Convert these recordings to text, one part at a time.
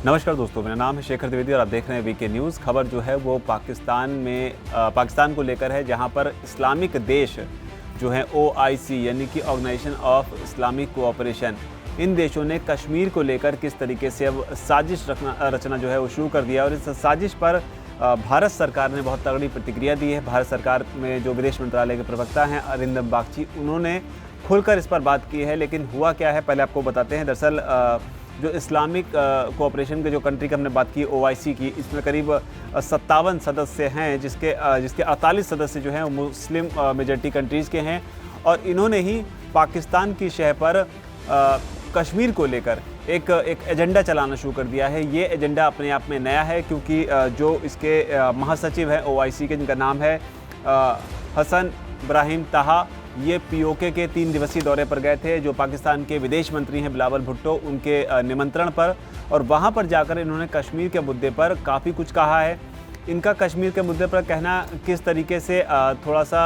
नमस्कार दोस्तों, मेरा नाम है शेखर द्विवेदी और आप देख रहे हैं वीके न्यूज़। खबर जो है वो पाकिस्तान को लेकर है, जहां पर इस्लामिक देश जो है OIC यानी कि ऑर्गेनाइजेशन ऑफ इस्लामिक कोऑपरेशन, इन देशों ने कश्मीर को लेकर किस तरीके से अब साजिश रचना जो है वो शुरू कर दिया। और इस साजिश पर भारत सरकार ने बहुत तगड़ी प्रतिक्रिया दी है। भारत सरकार में जो विदेश मंत्रालय के प्रवक्ता हैं अरिंदम बागची, उन्होंने खुलकर इस पर बात की है। लेकिन हुआ क्या है पहले आपको बताते हैं। दरअसल जो इस्लामिक कोऑपरेशन के जो कंट्री की हमने बात की OIC की, इसमें करीब 57 सदस्य हैं, जिसके 48 सदस्य जो हैं वो मुस्लिम मेजॉरिटी कंट्रीज़ के हैं। और इन्होंने ही पाकिस्तान की शह पर कश्मीर को लेकर एक एजेंडा चलाना शुरू कर दिया है। ये एजेंडा अपने आप में नया है, क्योंकि जो इसके महासचिव हैं OIC के, जिनका नाम है हसन इब्राहिम ताहा, ये POK के 3 दिवसीय दौरे पर गए थे, जो पाकिस्तान के विदेश मंत्री हैं बिलावल भुट्टो, उनके निमंत्रण पर। और वहाँ पर जाकर इन्होंने कश्मीर के मुद्दे पर काफ़ी कुछ कहा है। इनका कश्मीर के मुद्दे पर कहना किस तरीके से थोड़ा सा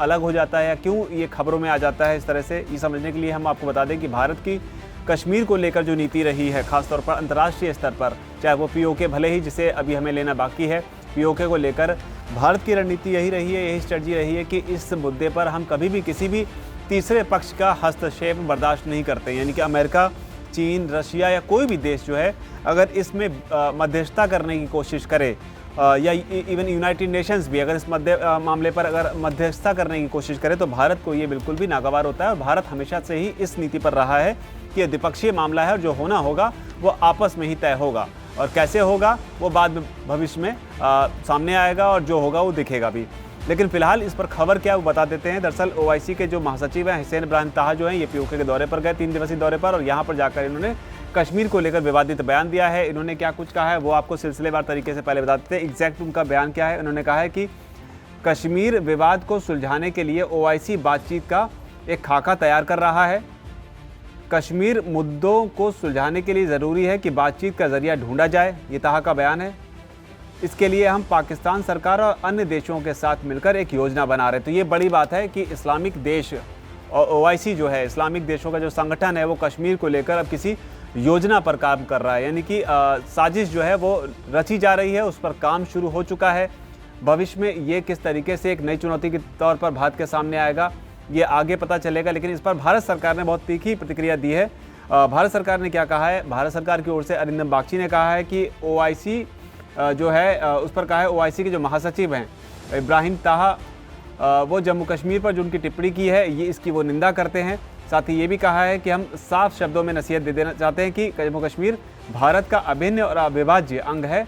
अलग हो जाता है, या क्यों ये खबरों में आ जाता है इस तरह से, ये समझने के लिए हम आपको बता दें कि भारत की कश्मीर को लेकर जो नीति रही है, ख़ासतौर पर अंतर्राष्ट्रीय स्तर पर, चाहे वो POK भले ही, जिसे अभी हमें लेना बाकी है, POK को लेकर भारत की रणनीति यही रही है, यही स्ट्रेटजी रही है कि इस मुद्दे पर हम कभी भी किसी भी तीसरे पक्ष का हस्तक्षेप बर्दाश्त नहीं करते। यानी कि अमेरिका, चीन, रशिया या कोई भी देश जो है, अगर इसमें मध्यस्थता करने की कोशिश करे, या इवन यूनाइटेड नेशंस भी अगर इस मामले पर अगर मध्यस्थता करने की कोशिश करे, तो भारत को ये बिल्कुल भी नागवार होता है। और भारत हमेशा से ही इस नीति पर रहा है कि द्विपक्षीय मामला है और जो होना होगा वो आपस में ही तय होगा, और कैसे होगा वो बाद में भविष्य में सामने आएगा, और जो होगा वो दिखेगा भी। लेकिन फिलहाल इस पर खबर क्या है वो बता देते हैं। दरअसल OIC के जो महासचिव हैं हसन इब्राहिम ताहा जो हैं, ये POK के दौरे पर गए, 3 दिवसीय दौरे पर, और यहाँ पर जाकर इन्होंने कश्मीर को लेकर विवादित बयान दिया है। इन्होंने क्या कुछ कहा है वो आपको सिलसिलेवार तरीके से पहले बता देते हैं। एग्जैक्ट उनका बयान क्या है। उन्होंने कहा है कि कश्मीर विवाद को सुलझाने के लिए OIC बातचीत का एक खाका तैयार कर रहा है। कश्मीर मुद्दों को सुलझाने के लिए ज़रूरी है कि बातचीत का जरिया ढूंढा जाए, ये ताहा का बयान है। इसके लिए हम पाकिस्तान सरकार और अन्य देशों के साथ मिलकर एक योजना बना रहे हैं। तो ये बड़ी बात है कि इस्लामिक देश और OIC जो है, इस्लामिक देशों का जो संगठन है, वो कश्मीर को लेकर अब किसी योजना पर काम कर रहा है। यानी कि साजिश जो है वो रची जा रही है, उस पर काम शुरू हो चुका है। भविष्य में ये किस तरीके से एक नई चुनौती के तौर पर भारत के सामने आएगा, ये आगे पता चलेगा। लेकिन इस पर भारत सरकार ने बहुत तीखी प्रतिक्रिया दी है। भारत सरकार ने क्या कहा है? भारत सरकार की ओर से अरिंदम बागची ने कहा है कि OIC जो है उस पर कहा है, OIC के जो महासचिव हैं इब्राहिम ताहा, वो जम्मू कश्मीर पर जो उनकी टिप्पणी की है, ये इसकी वो निंदा करते हैं। साथ ही ये भी कहा है कि हम साफ शब्दों में नसीहत दे देना चाहते हैं कि जम्मू कश्मीर भारत का अभिन्न और अविभाज्य अंग है।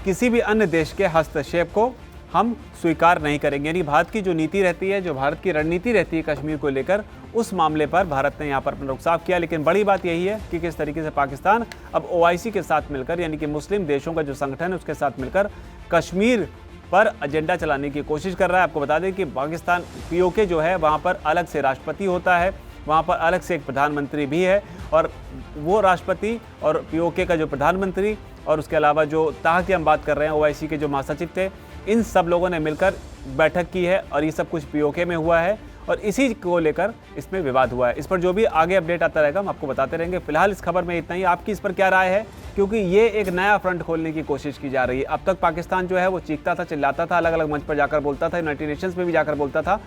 किसी भी अन्य देश के हस्तक्षेप को हम स्वीकार नहीं करेंगे। यानी भारत की जो नीति रहती है, जो भारत की रणनीति रहती है कश्मीर को लेकर, उस मामले पर भारत ने यहाँ पर अपना रुख साफ किया। लेकिन बड़ी बात यही है कि किस तरीके से पाकिस्तान अब OIC के साथ मिलकर, यानी कि मुस्लिम देशों का जो संगठन है उसके साथ मिलकर कश्मीर पर एजेंडा चलाने की कोशिश कर रहा है। आपको बता दें कि पाकिस्तान POK जो है वहाँ पर अलग से राष्ट्रपति होता है, वहाँ पर अलग से एक प्रधानमंत्री भी है, और वो राष्ट्रपति और POK का जो प्रधानमंत्री और उसके अलावा जो ताहा की हम बात कर रहे हैं, OIC के जो महासचिव थे, इन सब लोगों ने मिलकर बैठक की है। और ये सब कुछ POK में हुआ है, और इसी को लेकर इसमें विवाद हुआ है। इस पर जो भी आगे अपडेट आता रहेगा हम आपको बताते रहेंगे। फिलहाल इस खबर में इतना ही। आपकी इस पर क्या राय है? क्योंकि ये एक नया फ्रंट खोलने की कोशिश की जा रही है। अब तक पाकिस्तान जो है वो चीखता था, चिल्लाता था, अलग अलग मंच पर जाकर बोलता था, यूनाइटेड नेशंस में भी जाकर बोलता था,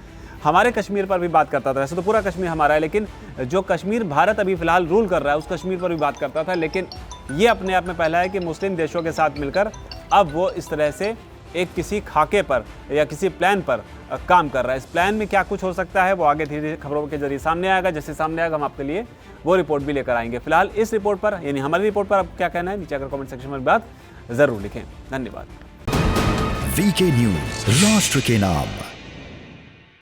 हमारे कश्मीर पर भी बात करता था। वैसे तो पूरा कश्मीर हमारा है, लेकिन जो कश्मीर भारत अभी फिलहाल रूल कर रहा है, उस कश्मीर पर भी बात करता था। लेकिन ये अपने आप में पहला है कि मुस्लिम देशों के साथ मिलकर अब वो इस तरह से एक किसी खाके पर या किसी प्लान पर काम कर रहा है। इस प्लान में क्या कुछ हो सकता है वो आगे धीरे धीरे खबरों के जरिए सामने आएगा। जैसे सामने आएगा हम आपके लिए वो रिपोर्ट भी लेकर आएंगे। फिलहाल इस रिपोर्ट पर, यानी हमारी रिपोर्ट पर आप क्या कहना है, नीचे अगर कमेंट सेक्शन में बात ज़रूर लिखें। धन्यवाद। वीके न्यूज़, राष्ट्र के नाम।